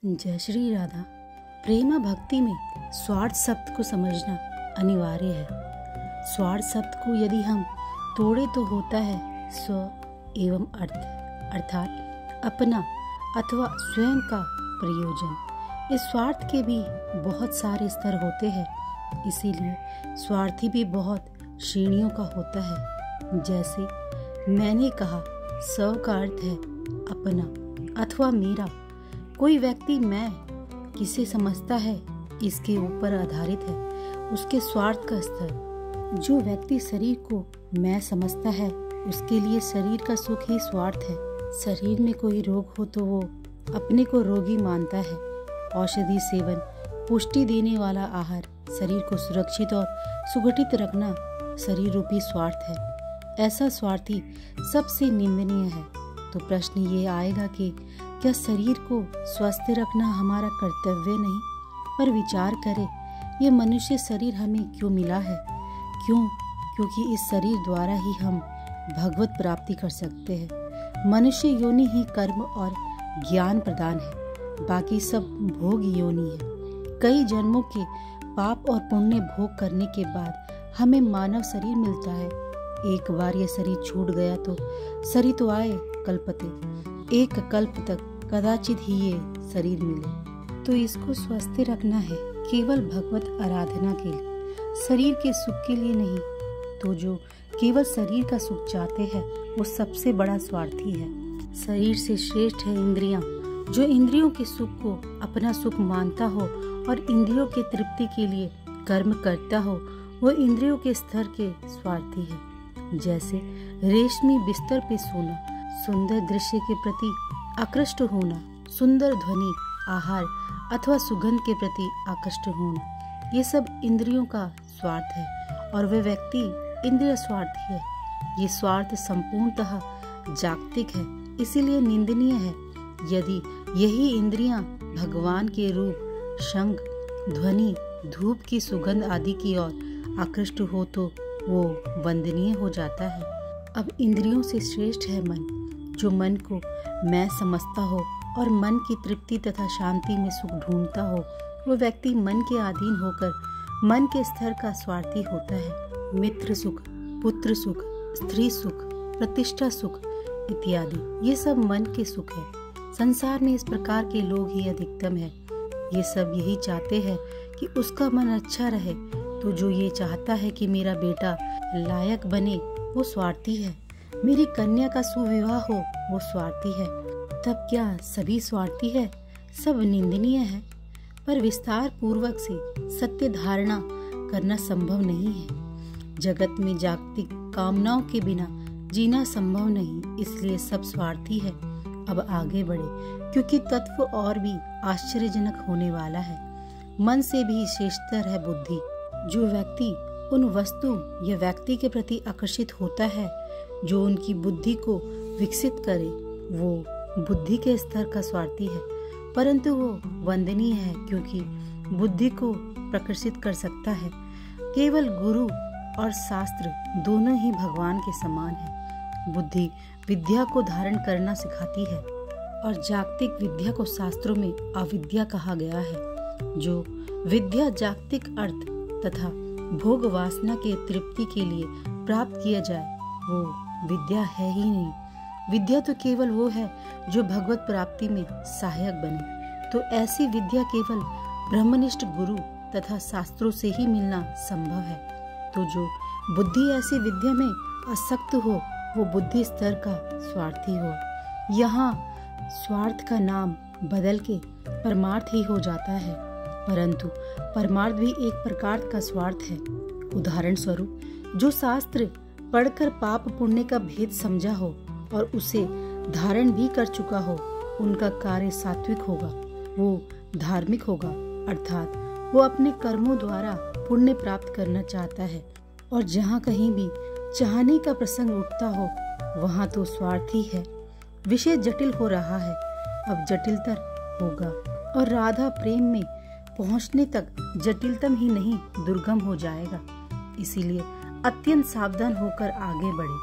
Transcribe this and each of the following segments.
जय श्री राधा। प्रेम भक्ति में स्वार्थ शब्द को समझना अनिवार्य है। स्वार्थ शब्द को यदि हम तोड़े तो होता है स्व एवं अर्थ, अर्थात अपना अथवा स्वयं का प्रयोजन। इस स्वार्थ के भी बहुत सारे स्तर होते हैं, इसीलिए स्वार्थी भी बहुत श्रेणियों का होता है। जैसे मैंने कहा, स्व का अर्थ है अपना अथवा मेरा। कोई व्यक्ति मैं किसे समझता है इसके ऊपर आधारित है उसके स्वार्थ का स्तर। जो व्यक्ति शरीर को मैं समझता है उसके लिए शरीर का सुख ही स्वार्थ है। शरीर में कोई रोग हो तो वो अपने को रोगी मानता है। औषधि सेवन, पुष्टि देने वाला आहार, शरीर को सुरक्षित और सुगठित रखना शरीर रूपी स्वार्थ है। ऐसा स्वार्थी सबसे निंदनीय है। तो प्रश्न ये आएगा कि क्या शरीर को स्वस्थ रखना हमारा कर्तव्य नहीं? पर विचार करें, ये मनुष्य शरीर हमें क्यों मिला है? क्योंकि इस शरीर द्वारा ही हम भगवत प्राप्ति कर सकते हैं। मनुष्य योनि ही कर्म और ज्ञान प्रदान है, बाकी सब भोग योनि है। कई जन्मों के पाप और पुण्य भोग करने के बाद हमें मानव शरीर मिलता है। एक बार ये शरीर छूट गया तो शरीर तो आए कल्पते, एक कल्प तक कदाचित ही ये शरीर मिले। तो इसको स्वस्थ रखना है केवल भगवत आराधना के लिए, शरीर के सुख के लिए नहीं। तो जो केवल शरीर का सुख चाहते हैं वो सबसे बड़ा स्वार्थी है। शरीर से श्रेष्ठ है इंद्रियां। जो इंद्रियों के सुख को अपना सुख मानता हो और इंद्रियों के तृप्ति के लिए कर्म करता हो, वो इंद्रियों के स्तर के स्वार्थी है। जैसे रेशमी बिस्तर पे सोना, सुंदर दृश्य के प्रति आकृष्ट होना, सुंदर ध्वनि, आहार अथवा सुगंध के प्रति आकृष्ट होना, ये सब इंद्रियों का स्वार्थ है और वह व्यक्ति इंद्रिय स्वार्थी है। ये स्वार्थ संपूर्णतः जागतिक है, इसीलिए निंदनीय है। यदि यही इंद्रियां भगवान के रूप, शंख, ध्वनि, धूप की सुगंध आदि की ओर आकृष्ट हो तो वो वंदनीय हो जाता है। अब इंद्रियों से श्रेष्ठ है मन। जो मन को मैं समझता हो और मन की तृप्ति तथा शांति में सुख ढूंढता हो, वो व्यक्ति मन के अधीन होकर मन के स्तर का स्वार्थी होता है। मित्र सुख, पुत्र सुख, स्त्री सुख, प्रतिष्ठा सुख इत्यादि ये सब मन के सुख है। संसार में इस प्रकार के लोग ही अधिकतम है। ये सब यही चाहते हैं कि उसका मन अच्छा रहे। तो जो ये चाहता है कि मेरा बेटा लायक बने वो स्वार्थी है, मेरी कन्या का सुविवाह हो वो स्वार्थी है। तब क्या सभी स्वार्थी है? सब निंदनीय है। पर विस्तार पूर्वक से सत्य धारणा करना संभव नहीं है। जगत में जागतिक कामनाओं के बिना जीना संभव नहीं, इसलिए सब स्वार्थी है। अब आगे बढ़े, क्योंकि तत्व और भी आश्चर्यजनक होने वाला है। मन से भी श्रेष्ठतर है बुद्धि। जो व्यक्ति उन वस्तु या व्यक्ति के प्रति आकर्षित होता है जो उनकी बुद्धि को विकसित करे, वो बुद्धि के स्तर का स्वार्थी है। परंतु वो वंदनीय है, क्योंकि बुद्धि को प्रकर्षित कर सकता है। केवल गुरु और शास्त्र दोनों ही भगवान के समान है। बुद्धि विद्या को धारण करना सिखाती है और जागतिक विद्या को शास्त्रों में अविद्या कहा गया है। जो विद्या जागतिक अर्थ तथा भोग वासना के तृप्ति के लिए प्राप्त किया जाए वो विद्या है ही नहीं। विद्या तो केवल वो है जो भगवत प्राप्ति में सहायक बने। तो ऐसी विद्या केवल ब्रह्मनिष्ठ गुरु तथा शास्त्रों से ही मिलना संभव है। तो जो बुद्धि ऐसी विद्या में आसक्त हो वो बुद्धि स्तर का स्वार्थी हो। यहाँ स्वार्थ का नाम बदल के परमार्थ ही हो जाता है, परंतु परमार्थ भी एक प्रकार का स्वार्थ है। उदाहरण स्वरूप, जो शास्त्र पढ़कर पाप पुण्य का भेद समझा हो और उसे धारण भी कर चुका हो, उनका कार्य सात्विक होगा, वो धार्मिक होगा, अर्थात वो अपने कर्मों द्वारा पुण्य प्राप्त करना चाहता है। और जहाँ कहीं भी चाहने का प्रसंग उठता हो वहाँ तो स्वार्थी है। विषय जटिल हो रहा है, अब जटिलतर होगा और राधा प्रेम में पहुँचने तक जटिलतम ही नहीं दुर्गम हो जाएगा। इसीलिए अत्यंत सावधान होकर आगे बढ़े।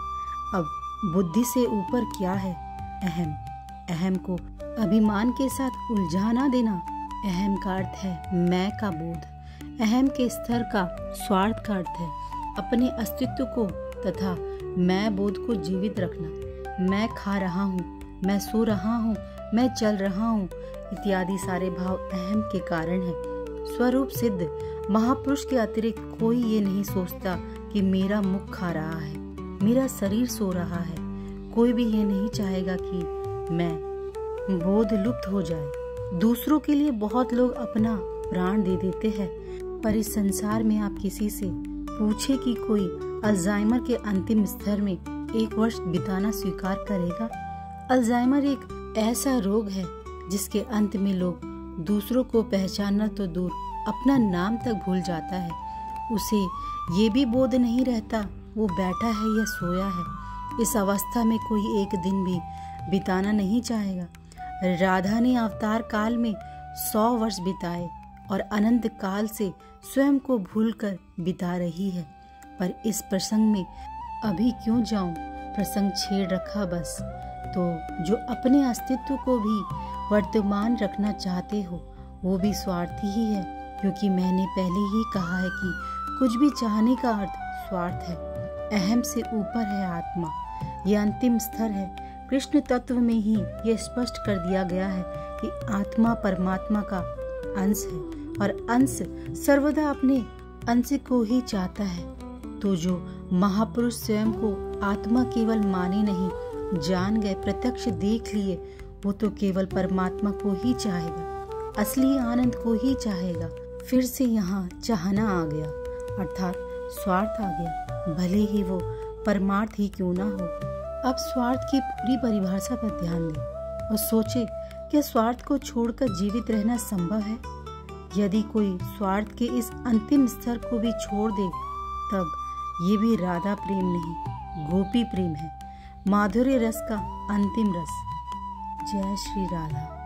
अब बुद्धि से ऊपर क्या है? अहम। अहम को अभिमान के साथ उलझा ना देना। अहम का अर्थ है मैं का बोध। अहम के स्तर का स्वार्थ का अर्थ है अपने अस्तित्व को तथा मैं बोध को जीवित रखना। मैं खा रहा हूँ, मैं सो रहा हूँ, मैं चल रहा हूँ इत्यादि सारे भाव अहम के कारण है। स्वरूप सिद्ध महापुरुष के अतिरिक्त कोई ये नहीं सोचता कि मेरा मुख खा रहा है, मेरा शरीर सो रहा है। कोई भी ये नहीं चाहेगा कि मैं बोध लुप्त हो जाए। दूसरों के लिए बहुत लोग अपना प्राण दे देते हैं, पर इस संसार में आप किसी से पूछे कि कोई अल्जाइमर के अंतिम स्तर में 1 वर्ष बिताना स्वीकार करेगा? अल्जाइमर एक ऐसा रोग है जिसके अंत में लोग दूसरों को पहचानना तो दूर अपना नाम तक भूल जाता है। उसे ये भी बोध नहीं रहता वो बैठा है या सोया है। इस अवस्था में कोई एक दिन भी बिताना नहीं चाहेगा। राधा ने अवतार काल में 100 वर्ष बिताए और अनंत काल से स्वयं को भूलकर बिता रही है। पर इस प्रसंग में अभी क्यों जाऊं, प्रसंग छेड़ रखा बस। तो जो अपने अस्तित्व को भी वर्तमान रखना चाहते हो वो भी स्वार्थी ही है, क्योंकि मैंने पहले ही कहा है कि कुछ भी चाहने का अर्थ स्वार्थ है। अहम से ऊपर है आत्मा, यह अंतिम स्तर है। कृष्ण तत्व में ही यह स्पष्ट कर दिया गया है कि आत्मा परमात्मा का अंश है और अंश सर्वदा अपने अंश को ही चाहता है। तो जो महापुरुष स्वयं को आत्मा केवल माने नहीं, जान गए, प्रत्यक्ष देख लिए, वो तो केवल परमात्मा को ही चाहेगा, असली आनंद को ही चाहेगा। फिर से यहाँ चाहना आ गया, अर्थात स्वार्थ आ गया, भले ही वो परमार्थ ही क्यों ना हो। अब स्वार्थ की पूरी परिभाषा पर ध्यान दें और सोचे क्या स्वार्थ को छोड़कर जीवित रहना संभव है? यदि कोई स्वार्थ के इस अंतिम स्तर को भी छोड़ दे तब ये भी राधा प्रेम नहीं, गोपी प्रेम है, माधुर्य रस का अंतिम रस। जय श्री राधा।